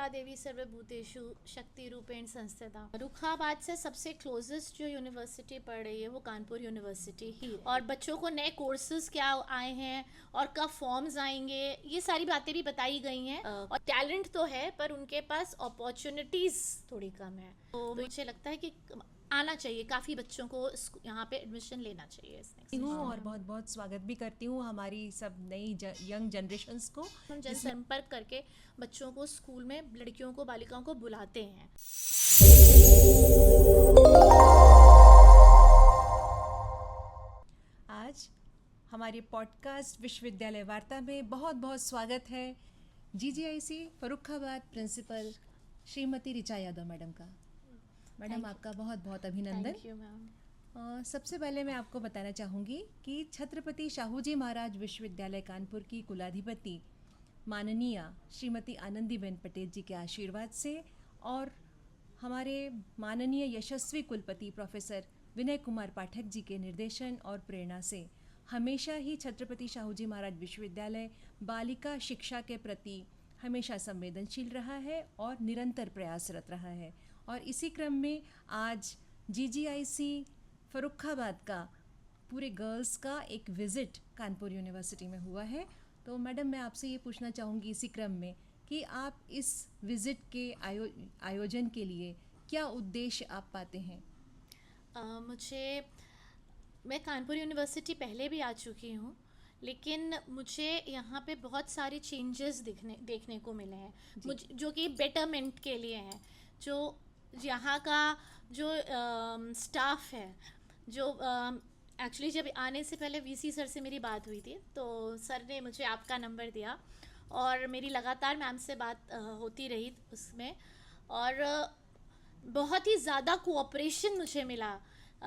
या देवी सर्वभूतेषु शक्ति रूपेण संस्थिता। रुखाबाद से सबसे क्लोजेस्ट जो यूनिवर्सिटी पड़ रही है वो कानपुर यूनिवर्सिटी ही है। और बच्चों को नए कोर्सेज क्या आए हैं और कब फॉर्म्स आएंगे, ये सारी बातें भी बताई गई हैं। और टैलेंट तो है पर उनके पास अपॉर्चुनिटीज थोड़ी कम है। तो मुझे लगता है कि आना चाहिए, काफ़ी बच्चों को यहाँ पे एडमिशन लेना चाहिए इसमें। हूँ और बहुत बहुत स्वागत भी करती हूँ हमारी सब नई यंग जनरेशन्स को। हम जनसंपर्क करके बच्चों को स्कूल में, लड़कियों को, बालिकाओं को बुलाते हैं। आज हमारे पॉडकास्ट विश्वविद्यालय वार्ता में बहुत बहुत स्वागत है GGIC Farrukhabad principal Shrimati Richa Yadav madam का। मैडम आपका बहुत बहुत अभिनंदन। Thank you ma'am. सबसे पहले मैं आपको बताना चाहूँगी कि छत्रपति शाहू जी महाराज विश्वविद्यालय कानपुर की कुलाधिपति माननीय श्रीमती आनंदीबेन पटेल जी के आशीर्वाद से और हमारे माननीय यशस्वी कुलपति प्रोफेसर विनय कुमार पाठक जी के निर्देशन और प्रेरणा से हमेशा ही छत्रपति शाहू जी महाराज विश्वविद्यालय बालिका शिक्षा के प्रति हमेशा संवेदनशील रहा है और निरंतर प्रयासरत रहा है। और इसी क्रम में आज जीजीआईसी फर्रुखाबाद का पूरे गर्ल्स का एक विज़िट कानपुर यूनिवर्सिटी में हुआ है। तो मैडम मैं आपसे ये पूछना चाहूँगी इसी क्रम में कि आप इस विज़िट के आयोजन के लिए क्या उद्देश्य आप पाते हैं? मैं कानपुर यूनिवर्सिटी पहले भी आ चुकी हूँ, लेकिन मुझे यहाँ पे बहुत सारे चेंजेस देखने को मिले हैं मुझे, जो कि बेटरमेंट के लिए हैं। जो यहाँ का जो स्टाफ है, जो एक्चुअली जब आने से पहले वीसी सर से मेरी बात हुई थी तो सर ने मुझे आपका नंबर दिया और मेरी लगातार मैम से बात होती रही उसमें। और बहुत ही ज़्यादा कोऑपरेशन मुझे मिला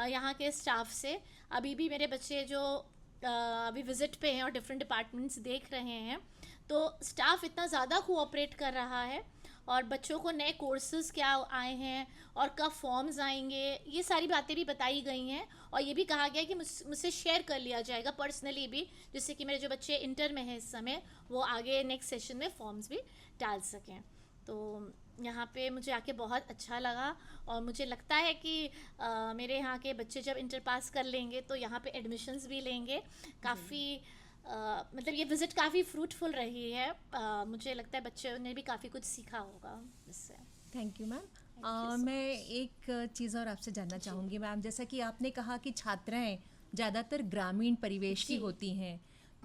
यहाँ के स्टाफ से। अभी भी मेरे बच्चे जो अभी विज़िट पे हैं और डिफरेंट डिपार्टमेंट्स देख रहे हैं, तो स्टाफ इतना ज़्यादा कोऑपरेट कर रहा है। और बच्चों को नए कोर्सेज क्या आए हैं और कब फॉर्म्स आएंगे, ये सारी बातें भी बताई गई हैं। और ये भी कहा गया है कि मुझसे शेयर कर लिया जाएगा पर्सनली भी, जिससे कि मेरे जो बच्चे इंटर में हैं इस समय वो आगे नेक्स्ट सेशन में फॉर्म्स भी डाल सकें। तो यहाँ पे मुझे आके बहुत अच्छा लगा और मुझे लगता है कि मेरे यहाँ के बच्चे जब इंटर पास कर लेंगे तो यहाँ पे एडमिशन्स भी लेंगे। काफ़ी मतलब ये विज़िट काफ़ी फ्रूटफुल रही है। मुझे लगता है बच्चों ने भी काफ़ी कुछ सीखा होगा इससे। Thank you ma'am. मैं एक चीज़ और आपसे जानना चाहूँगी मैम, जैसा कि आपने कहा कि छात्राएं ज़्यादातर ग्रामीण परिवेश की होती हैं,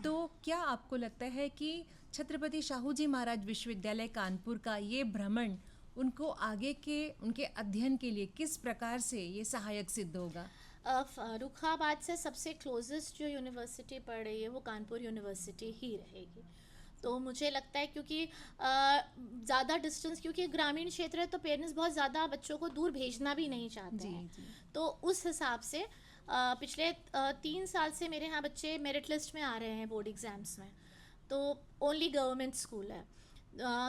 तो क्या आपको लगता है कि छत्रपति शाहू जी महाराज विश्वविद्यालय कानपुर का ये भ्रमण उनको आगे के उनके अध्ययन के लिए किस प्रकार से ये सहायक सिद्ध होगा? फर्रुखाबाद से सबसे क्लोजेस्ट जो यूनिवर्सिटी पड़ रही है वो कानपुर यूनिवर्सिटी ही रहेगी। तो मुझे लगता है क्योंकि ज़्यादा डिस्टेंस, क्योंकि ग्रामीण क्षेत्र है तो पेरेंट्स बहुत ज़्यादा बच्चों को दूर भेजना भी नहीं चाहते हैं। तो उस हिसाब से पिछले 3 साल से मेरे यहाँ बच्चे मेरिट लिस्ट में आ रहे हैं बोर्ड एग्ज़ाम्स में। तो ओनली गवर्नमेंट स्कूल है।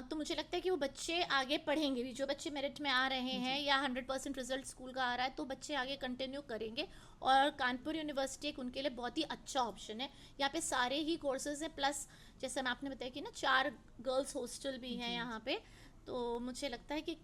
तो मुझे लगता है कि वो बच्चे आगे पढ़ेंगे भी। जो बच्चे मेरिट में आ रहे हैं या 100% रिजल्ट स्कूल का आ रहा है तो बच्चे आगे कंटिन्यू करेंगे। और कानपुर यूनिवर्सिटी एक उनके लिए बहुत ही अच्छा ऑप्शन है। यहाँ पे सारे ही कोर्सेज हैं, प्लस जैसे मैं आपने बताया कि ना 4 गर्ल्स हॉस्टल भी हैं यहाँ पे। तो मुझे लगता है कि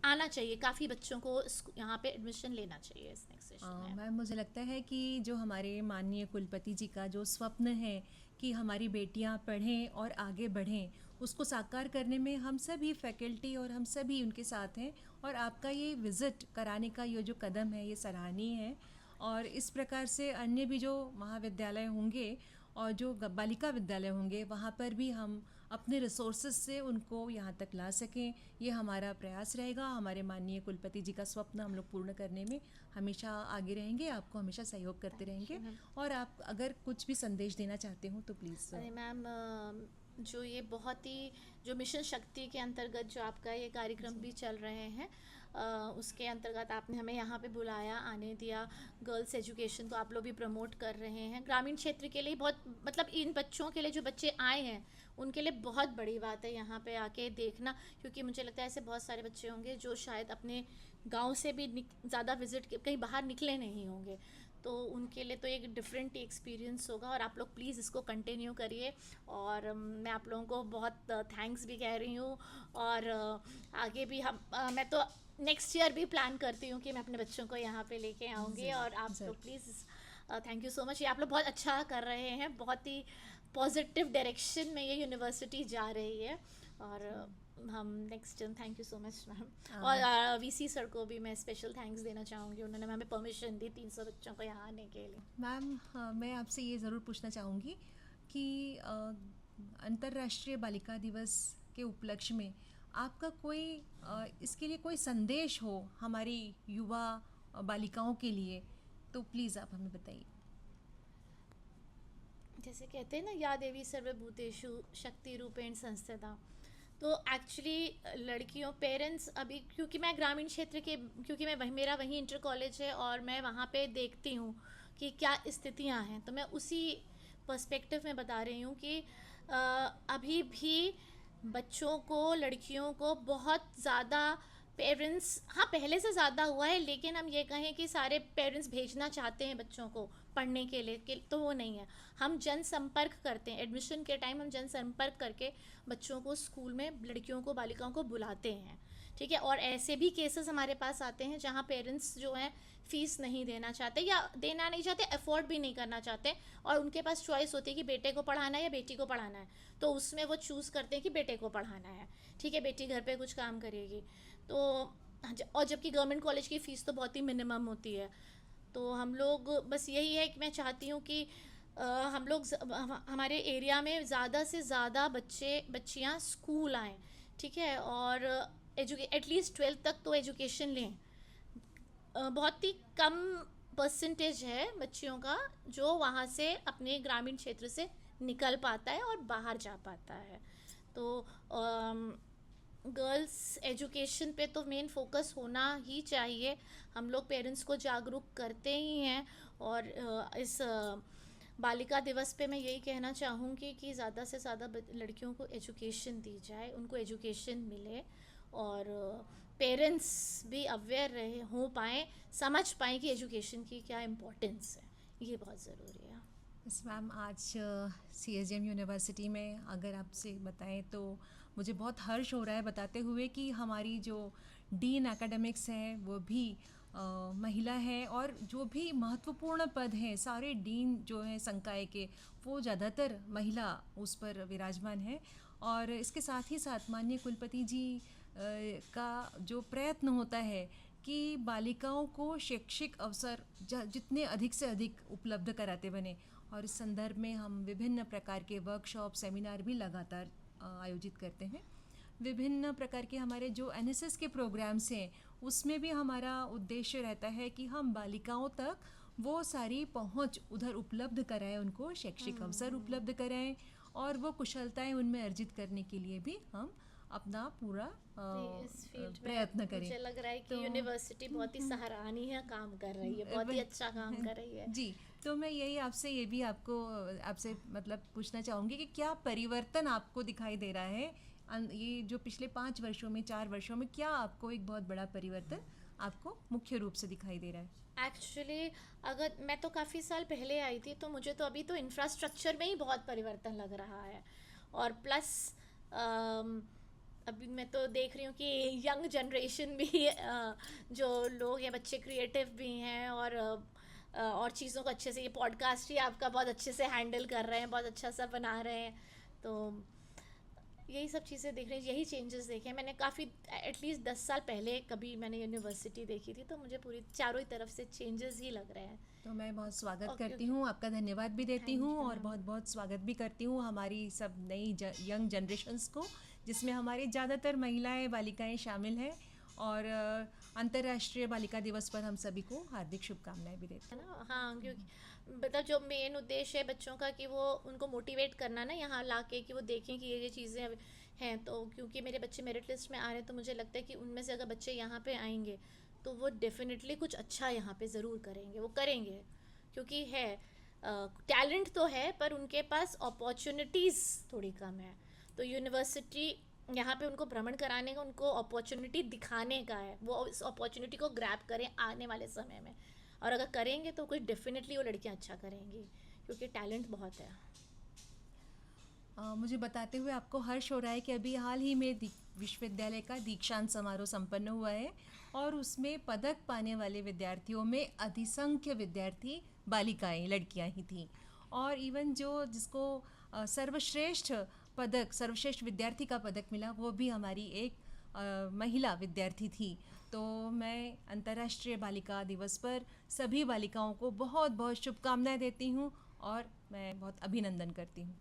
आना चाहिए, काफ़ी बच्चों को यहाँ पे एडमिशन लेना चाहिए इस नेक्स्ट सेशन में। मैम मुझे लगता है कि जो हमारे माननीय कुलपति जी का जो स्वप्न है कि हमारी बेटियां पढ़ें और आगे बढ़ें, उसको साकार करने में हम सभी फैकल्टी और हम सभी उनके साथ हैं। और आपका ये विज़िट कराने का ये जो कदम है ये सराहनीय है। और इस प्रकार से अन्य भी जो महाविद्यालय होंगे और जो बालिका विद्यालय होंगे वहाँ पर भी हम अपने रिसोर्सेज से उनको यहाँ तक ला सकें, ये हमारा प्रयास रहेगा। हमारे माननीय कुलपति जी का स्वप्न हम लोग पूर्ण करने में हमेशा आगे रहेंगे, आपको हमेशा सहयोग करते रहेंगे। और आप अगर कुछ भी संदेश देना चाहते हो तो प्लीज़। अरे मैम, जो ये बहुत ही जो मिशन शक्ति के अंतर्गत जो आपका ये कार्यक्रम भी चल रहे हैं, उसके अंतर्गत आपने हमें यहाँ पे बुलाया, आने दिया। गर्ल्स एजुकेशन को आप लोग भी प्रमोट कर रहे हैं। ग्रामीण क्षेत्र के लिए बहुत, मतलब इन बच्चों के लिए जो बच्चे आए हैं उनके लिए बहुत बड़ी बात है यहाँ पे आके देखना। क्योंकि मुझे लगता है ऐसे बहुत सारे बच्चे होंगे जो शायद अपने गांव से भी ज़्यादा विजिट कहीं बाहर निकले नहीं होंगे, तो उनके लिए तो एक डिफरेंट एक्सपीरियंस होगा। और आप लोग प्लीज़ इसको कंटिन्यू करिए। और मैं आप लोगों को बहुत थैंक्स भी कह रही हूँ। और आगे भी मैं तो नेक्स्ट ईयर भी प्लान करती हूँ कि मैं अपने बच्चों को यहाँ पे लेके आऊँगी। और आप ज़रूर। लोग please, thank you so much, ये आप लोग बहुत अच्छा कर रहे हैं, बहुत ही पॉजिटिव डायरेक्शन में ये यूनिवर्सिटी जा रही है। और हम next time, thank you so much ma'am. और वीसी सर को भी मैं स्पेशल थैंक्स देना चाहूँगी, उन्होंने हमें परमिशन दी 300 बच्चों को यहाँ आने के लिए। मैम, हाँ, मैं आपसे ये ज़रूर पूछना चाहूँगी कि अंतर्राष्ट्रीय बालिका दिवस के उपलक्ष्य में आपका कोई इसके लिए कोई संदेश हो हमारी युवा बालिकाओं के लिए, तो प्लीज़ आप हमें बताइए। जैसे कहते हैं ना, या देवी सर्वभूतेषु शक्ति रूपेण संस्थिता। तो एक्चुअली लड़कियों, पेरेंट्स अभी, क्योंकि मैं ग्रामीण क्षेत्र के, क्योंकि मैं मेरा वहीं इंटर कॉलेज है और मैं वहाँ पे देखती हूँ कि क्या स्थितियाँ हैं, तो मैं उसी पर्सपेक्टिव में बता रही हूँ कि अभी भी बच्चों को, लड़कियों को बहुत ज़्यादा पेरेंट्स, हाँ पहले से ज़्यादा हुआ है, लेकिन हम ये कहें कि सारे पेरेंट्स भेजना चाहते हैं बच्चों को पढ़ने के लिए तो वो नहीं है। हम जनसंपर्क करते हैं, एडमिशन के टाइम हम जनसंपर्क करके बच्चों को स्कूल में, लड़कियों को, बालिकाओं को बुलाते हैं, ठीक है। और ऐसे भी केसेस हमारे पास आते हैं जहाँ पेरेंट्स जो हैं फ़ीस नहीं देना चाहते, या देना नहीं चाहते, अफोर्ड भी नहीं करना चाहते, और उनके पास चॉइस होती है कि बेटे को पढ़ाना है या बेटी को पढ़ाना है, तो उसमें वो चूज़ करते हैं कि बेटे को पढ़ाना है, ठीक है, बेटी घर पे कुछ काम करेगी। तो और जबकि गवर्नमेंट कॉलेज की फ़ीस तो बहुत ही मिनिमम होती है। तो हम लोग बस यही है कि मैं चाहती हूँ कि हम लोग हमारे एरिया में ज़्यादा से ज़्यादा बच्चियाँ स्कूल आएँ, ठीक है, और एटलीस्ट 12th तक तो एजुकेशन लें। बहुत ही कम परसेंटेज है बच्चियों का जो वहाँ से अपने ग्रामीण क्षेत्र से निकल पाता है और बाहर जा पाता है। तो गर्ल्स एजुकेशन पे तो मेन फोकस होना ही चाहिए। हम लोग पेरेंट्स को जागरूक करते ही हैं, और इस बालिका दिवस पे मैं यही कहना चाहूँगी कि ज़्यादा से ज़्यादा लड़कियों को एजुकेशन दी जाए, उनको एजुकेशन मिले, और पेरेंट्स भी अवेयर रहे हो पाएँ, समझ पाएँ कि एजुकेशन की क्या इम्पोर्टेंस है, ये बहुत ज़रूरी है। यस मैम, आज CSGM यूनिवर्सिटी में अगर आपसे बताएं तो मुझे बहुत हर्ष हो रहा है बताते हुए कि हमारी जो डीन एकेडमिक्स हैं वो भी महिला है, और जो भी महत्वपूर्ण पद हैं सारे डीन जो हैं संकाय के, वो ज़्यादातर महिला उस पर विराजमान है। और इसके साथ ही साथ माननीय कुलपति जी का जो प्रयत्न होता है कि बालिकाओं को शैक्षिक अवसर जितने अधिक से अधिक उपलब्ध कराते बने, और इस संदर्भ में हम विभिन्न प्रकार के वर्कशॉप, सेमिनार भी लगातार आयोजित करते हैं। विभिन्न प्रकार के हमारे जो NSS के प्रोग्राम्स हैं उसमें भी हमारा उद्देश्य रहता है कि हम बालिकाओं तक वो सारी पहुंच उधर उपलब्ध कराएं, उनको शैक्षिक अवसर उपलब्ध कराएं, और वो कुशलताएं उनमें अर्जित करने के लिए भी हम अपना पूरा इस फील्ड प्रयत्न करें। मुझे लग रहा है कि तो यूनिवर्सिटी बहुत ही सराहनीय काम कर रही है, बहुत ही अच्छा काम कर रही है। जी, तो मैं यही आपसे ये भी आपसे मतलब पूछना चाहूँगी कि क्या परिवर्तन आपको दिखाई दे रहा है ये जो पिछले 5 वर्षों में, 4 वर्षों में, क्या आपको एक बहुत बड़ा परिवर्तन आपको मुख्य रूप से दिखाई दे रहा है? एक्चुअली अगर मैं तो काफ़ी साल पहले आई थी, तो मुझे तो अभी तो इंफ्रास्ट्रक्चर में ही बहुत परिवर्तन लग रहा है, और प्लस अभी मैं तो देख रही हूँ कि यंग जनरेशन भी जो लोग हैं, बच्चे क्रिएटिव भी हैं, और चीज़ों को अच्छे से, ये पॉडकास्ट ही आपका बहुत अच्छे से हैंडल कर रहे हैं, बहुत अच्छा सा बना रहे हैं। तो यही सब चीज़ें देख रही हैं, यही चेंजेस देखे हैं मैंने काफ़ी। एटलीस्ट 10 साल पहले कभी मैंने यूनिवर्सिटी देखी थी, तो मुझे पूरी चारों ही तरफ से चेंजेस ही लग रहे हैं। तो मैं बहुत स्वागत और करती हूँ, आपका धन्यवाद भी देती थैंक हूँ, यू और मैम। बहुत बहुत स्वागत भी करती हूँ हमारी सब नई यंग जनरेशन्स को, जिसमें हमारी ज़्यादातर महिलाएं, बालिकाएं शामिल हैं। और अंतर्राष्ट्रीय बालिका दिवस पर हम सभी को हार्दिक शुभकामनाएं भी देते है ना, हाँ, क्योंकि मतलब जो मेन उद्देश्य है बच्चों का कि वो उनको मोटिवेट करना ना, यहाँ लाके कि वो देखें कि ये चीज़ें हैं। तो क्योंकि मेरे बच्चे मेरिट लिस्ट में आ रहे हैं, तो मुझे लगता है कि उनमें से अगर बच्चे यहाँ पे आएंगे तो वो डेफिनेटली कुछ अच्छा यहाँ पे ज़रूर करेंगे, वो करेंगे, क्योंकि है टैलेंट तो है, पर उनके पास अपॉर्चुनिटीज़ थोड़ी कम है। तो यूनिवर्सिटी यहाँ पे उनको भ्रमण कराने का, उनको अपॉर्चुनिटी दिखाने का है, वो इस अपॉर्चुनिटी को ग्रैब करें आने वाले समय में, और अगर करेंगे तो कुछ डेफिनेटली वो लड़कियाँ अच्छा करेंगी, क्योंकि टैलेंट बहुत है। मुझे बताते हुए आपको हर्ष हो रहा है कि अभी हाल ही में विश्वविद्यालय का दीक्षांत समारोह संपन्न हुआ है और उसमें पदक पाने वाले विद्यार्थियों में अधिसंख्य विद्यार्थी बालिकाएं, लड़कियां ही थीं। और इवन जिसको सर्वश्रेष्ठ विद्यार्थी का पदक मिला वो भी हमारी एक महिला विद्यार्थी थी। तो मैं अंतर्राष्ट्रीय बालिका दिवस पर सभी बालिकाओं को बहुत बहुत शुभकामनाएं देती हूँ और मैं बहुत अभिनंदन करती हूँ।